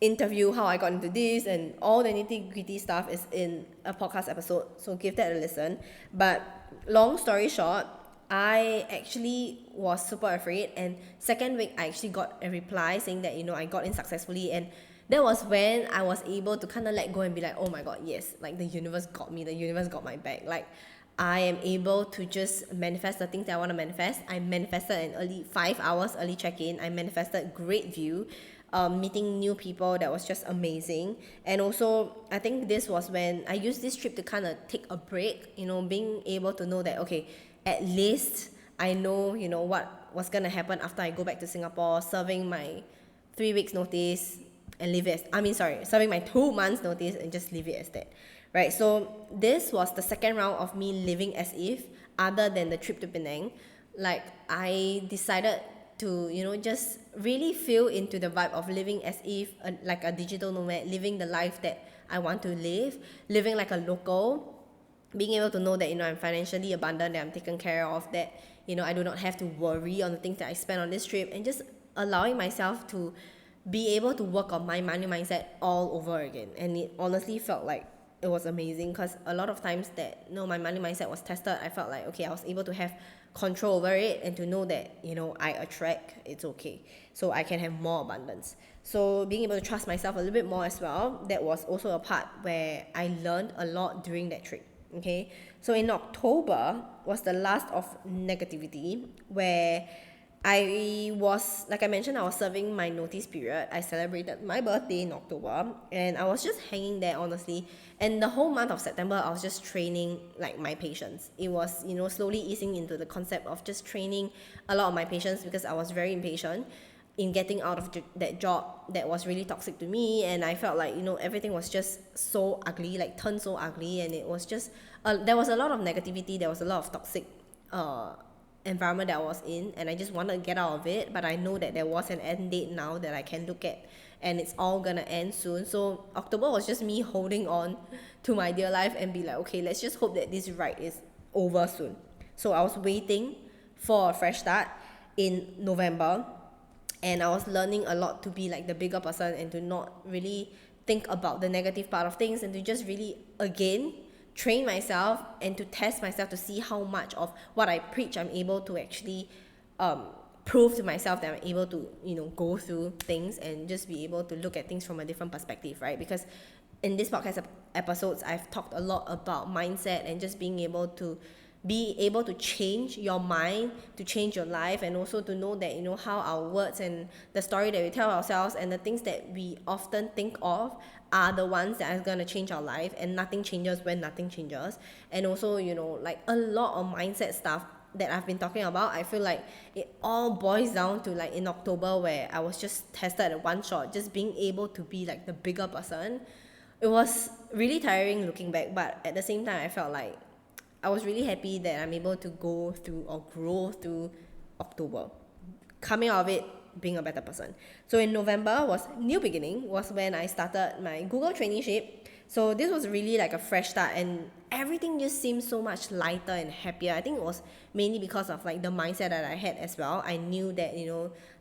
interview, how I got into this, and all the nitty-gritty stuff is in a podcast episode, so give that a listen. But long story short, I actually was super afraid, and second week I actually got a reply saying that I got in successfully. And that was when I was able to kind of let go and be like, oh my god, yes, like the universe got me, the universe got my back. Like, I am able to just manifest the things that I want to manifest. I manifested an early 5 hours early check-in. I manifested great view. meeting new people that was just amazing. And also, I think this was when I used this trip to kind of take a break, being able to know that, okay, at least I know, what was going to happen after I go back to Singapore, serving my 3 weeks notice and leave it serving my 2 months notice and just leave it as that. Right, so this was the second round of me living as if, other than the trip to Penang. Like, I decided to, just really feel into the vibe of living as if like a digital nomad, living the life that I want to live, living like a local, being able to know that, I'm financially abundant, that I'm taken care of, that, I do not have to worry on the things that I spend on this trip, and just allowing myself to be able to work on my money mindset all over again. And it honestly felt like it was amazing, because a lot of times that my money mindset was tested, I felt like, okay, I was able to have control over it, and to know that I attract, it's okay, so I can have more abundance. So being able to trust myself a little bit more as well, that was also a part where I learned a lot during that trip. Okay, so in October was the last of negativity, where I was, like I mentioned, I was serving my notice period. I celebrated my birthday in October, and I was just hanging there, honestly. And the whole month of September, I was just training like my patience. It was, slowly easing into the concept of just training a lot of my patience, because I was very impatient in getting out of that job that was really toxic to me. And I felt like, everything was just so ugly, like turned so ugly, and it was just there was a lot of negativity, there was a lot of toxic environment that I was in, and I just wanted to get out of it. But I know that there was an end date now that I can look at, and it's all gonna end soon. So October was just me holding on to my dear life and be like, okay, let's just hope that this ride is over soon. So I was waiting for a fresh start in November, and I was learning a lot to be like the bigger person, and to not really think about the negative part of things, and to just really, again, train myself and to test myself to see how much of what I preach I'm able to actually prove to myself that I'm able to go through things and just be able to look at things from a different perspective, right? Because in this podcast episodes, I've talked a lot about mindset and just being able to change your mind, to change your life, and also to know that how our words and the story that we tell ourselves and the things that we often think of are the ones that are going to change our life, and nothing changes when nothing changes. And also like a lot of mindset stuff that I've been talking about, I feel like it all boils down to like in October, where I was just tested at one shot, just being able to be like the bigger person. It was really tiring looking back, but at the same time I felt like I was really happy that I'm able to go through or grow through October, coming out of it being a better person. So in November was new beginning, was when I started my Google traineeship. So this was really like a fresh start, and everything just seemed so much lighter and happier. I think it was mainly because of like the mindset that I had as well. I knew that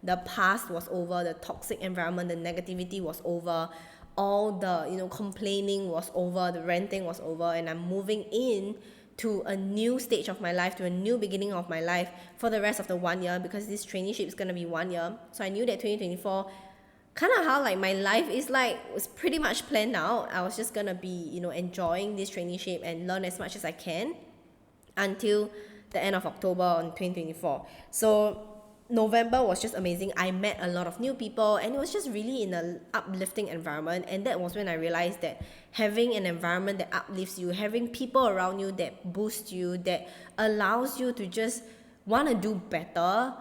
the past was over, the toxic environment, the negativity was over, all the complaining was over, the ranting was over, and I'm moving in to a new stage of my life, to a new beginning of my life for the rest of the 1 year, because this traineeship is going to be 1 year. So I knew that 2024, kind of how like my life is like, was pretty much planned out. I was just going to be enjoying this traineeship and learn as much as I can until the end of October on 2024. So November was just amazing. I met a lot of new people, and it was just really in an uplifting environment. And that was when I realized that having an environment that uplifts you, having people around you that boost you, that allows you to just want to do better,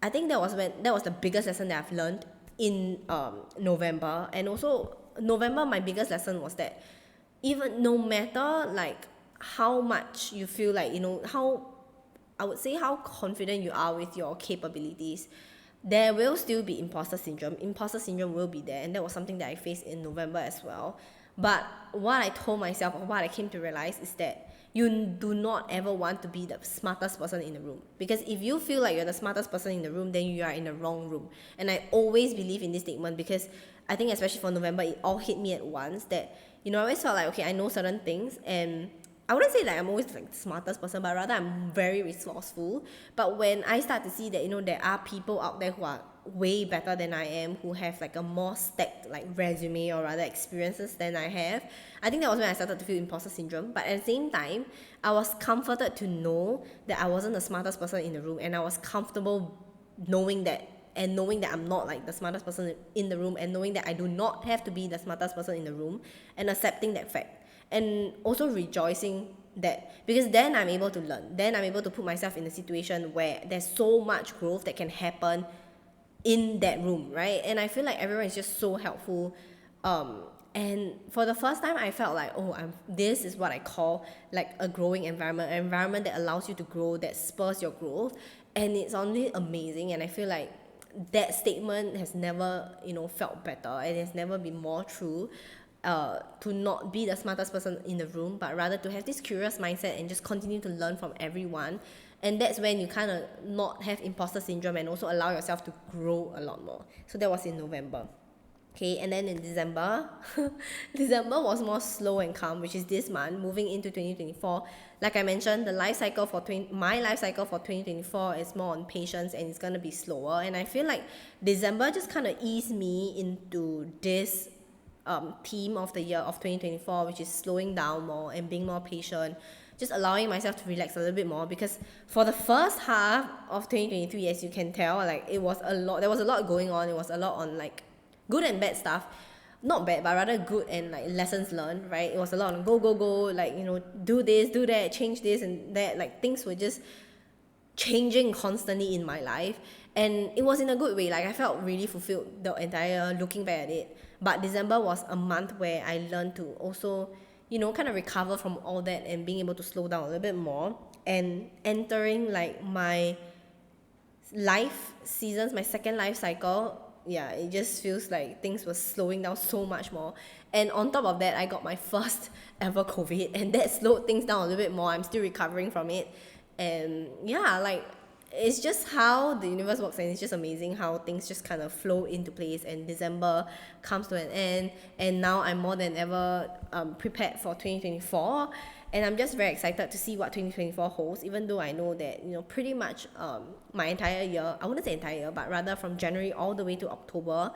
I think that was the biggest lesson that I've learned in November. And also November, my biggest lesson was that even no matter like how much you feel like how, I would say, how confident you are with your capabilities, there will still be imposter syndrome. Imposter syndrome will be there, and that was something that I faced in November as well. But what I told myself, or what I came to realize, is that you do not ever want to be the smartest person in the room. Because if you feel like you're the smartest person in the room, then you are in the wrong room. And I always believe in this statement, because I think especially for November, it all hit me at once, that I always felt like, okay, I know certain things, and I wouldn't say that I'm always like the smartest person, but rather I'm very resourceful. But when I start to see that there are people out there who are way better than I am, who have like a more stacked like resume, or rather experiences than I have, I think that was when I started to feel imposter syndrome. But at the same time, I was comforted to know that I wasn't the smartest person in the room, and I was comfortable knowing that and knowing that I'm not like the smartest person in the room, and knowing that I do not have to be the smartest person in the room, and accepting that fact, and also rejoicing that, because then I'm able to learn, then I'm able to put myself in a situation where there's so much growth that can happen in that room, right? And I feel like everyone is just so helpful. And for the first time I felt like, oh, this is what I call like a growing environment, an environment that allows you to grow, that spurs your growth. And it's only amazing, and I feel like that statement has never, felt better, and it's never been more true. To not be the smartest person in the room, but rather to have this curious mindset and just continue to learn from everyone. And that's when you kind of not have imposter syndrome, and also allow yourself to grow a lot more. So that was in November. Okay, and then in December, December was more slow and calm, which is this month, moving into 2024. Like I mentioned, the life cycle for my life cycle for 2024 is more on patience, and it's gonna be slower. And I feel like December just kind of eased me into this theme of the year of 2024, which is slowing down more and being more patient, just allowing myself to relax a little bit more. Because for the first half of 2023, as you can tell, like there was a lot going on. It was a lot on like good and bad stuff, not bad, but rather good and like lessons learned, right? It was a lot on go go go, like, do this, do that, change this and that. Like things were just changing constantly in my life, and it was in a good way. Like I felt really fulfilled the entire year looking back at it. But December was a month where I learned to also, kind of recover from all that, and being able to slow down a little bit more, and entering like my life seasons, my second life cycle. Yeah, it just feels like things were slowing down so much more. And on top of that, I got my first ever COVID, and that slowed things down a little bit more. I'm still recovering from it. And yeah, like it's just how the universe works, and it's just amazing how things just kind of flow into place. And December comes to an end, and now I'm more than ever prepared for 2024. And I'm just very excited to see what 2024 holds, even though I know that, pretty much my entire year, I wouldn't say entire year, but rather from January all the way to October,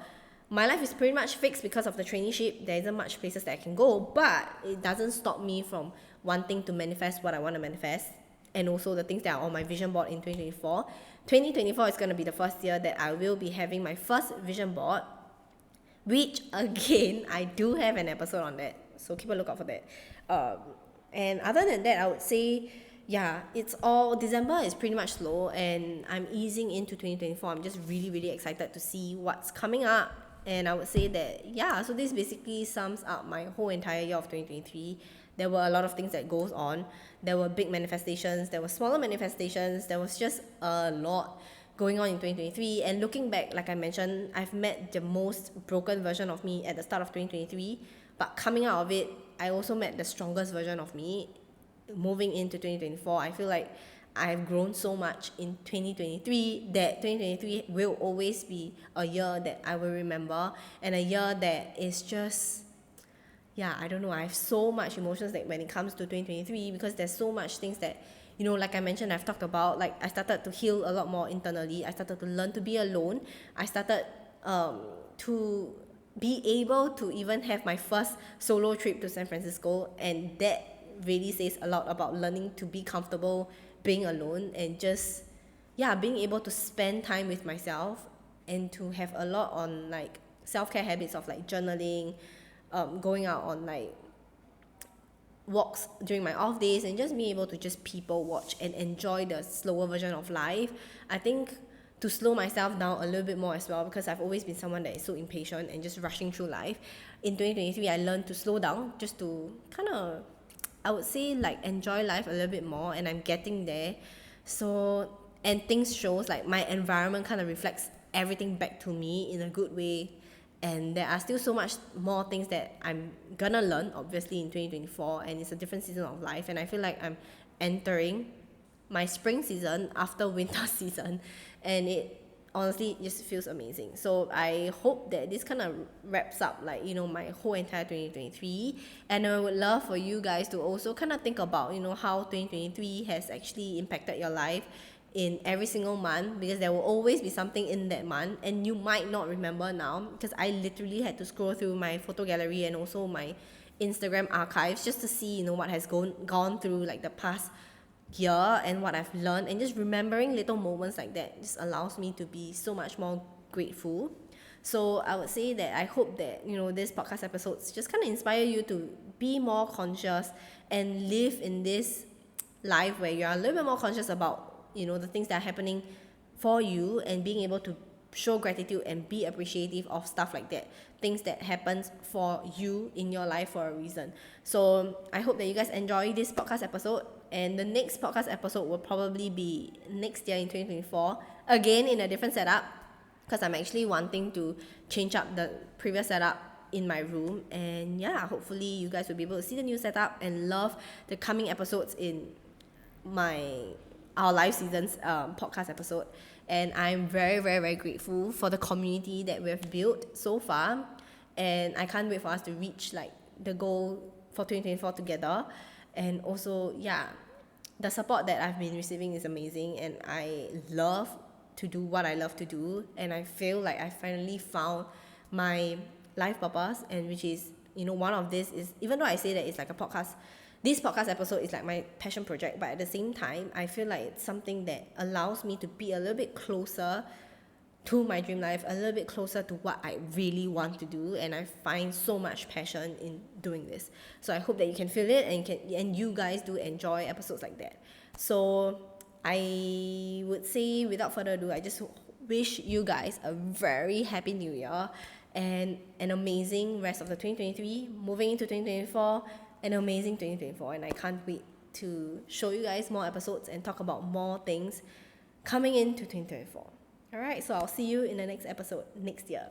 my life is pretty much fixed because of the traineeship. There isn't much places that I can go, but it doesn't stop me from wanting to manifest what I want to manifest, and also the things that are on my vision board in 2024. 2024 is going to be the first year that I will be having my first vision board, which again, I do have an episode on that, so keep a lookout for that. And other than that, I would say, yeah, December is pretty much slow, and I'm easing into 2024. I'm just really, really excited to see what's coming up. And I would say that, yeah, so this basically sums up my whole entire year of 2023. There were a lot of things that goes on. There were big manifestations, there were smaller manifestations, there was just a lot going on in 2023. And looking back, like I mentioned, I've met the most broken version of me at the start of 2023, but coming out of it, I also met the strongest version of me moving into 2024. I feel like I've grown so much in 2023 that 2023 will always be a year that I will remember, and a year that is just, yeah, I don't know, I have so much emotions that when it comes to 2023, because there's so much things that, like I mentioned, I've talked about. Like I started to heal a lot more internally. I started to learn to be alone. I started to be able to even have my first solo trip to San Francisco, and that really says a lot about learning to be comfortable being alone, and just, yeah, being able to spend time with myself, and to have a lot on like self-care habits of like journaling, going out on like walks during my off days, and just being able to just people watch and enjoy the slower version of life. I think to slow myself down a little bit more as well, because I've always been someone that is so impatient and just rushing through life. In 2023, I learned to slow down, just to kind of, I would say, like enjoy life a little bit more, and I'm getting there. So, and things shows, like my environment kind of reflects everything back to me in a good way. And there are still so much more things that I'm gonna learn, obviously, in 2024, and it's a different season of life. And I feel like I'm entering my spring season after winter season, and it honestly just feels amazing. So I hope that this kind of wraps up like, my whole entire 2023. And I would love for you guys to also kind of think about, how 2023 has actually impacted your life in every single month, because there will always be something in that month, and you might not remember now, because I literally had to scroll through my photo gallery and also my Instagram archives just to see, what has gone through like the past year and what I've learned, and just remembering little moments like that just allows me to be so much more grateful. So I would say that I hope that this podcast episodes just kind of inspire you to be more conscious and live in this life where you're a little bit more conscious about the things that are happening for you, and being able to show gratitude and be appreciative of stuff like that, things that happens for you in your life for a reason. So I hope that you guys enjoy this podcast episode, and the next podcast episode will probably be next year in 2024, again in a different setup, because I'm actually wanting to change up the previous setup in my room. And yeah, hopefully you guys will be able to see the new setup and love the coming episodes in our live seasons podcast episode. And I'm very, very, very grateful for the community that we've built so far, and I can't wait for us to reach like the goal for 2024 together. And also, yeah, the support that I've been receiving is amazing, and I love to do what I love to do, and I feel like I finally found my life purpose. And which is, one of this is, even though I say that it's like a podcast, this podcast episode is like my passion project, but at the same time I feel like it's something that allows me to be a little bit closer to my dream life, a little bit closer to what I really want to do, and I find so much passion in doing this. So I hope that you can feel it, and you guys do enjoy episodes like that. So I would say, without further ado, I just wish you guys a very happy new year and an amazing rest of the 2023, moving into 2024, an amazing 2024. And I can't wait to show you guys more episodes and talk about more things coming into 2024. Alright, so I'll see you in the next episode next year.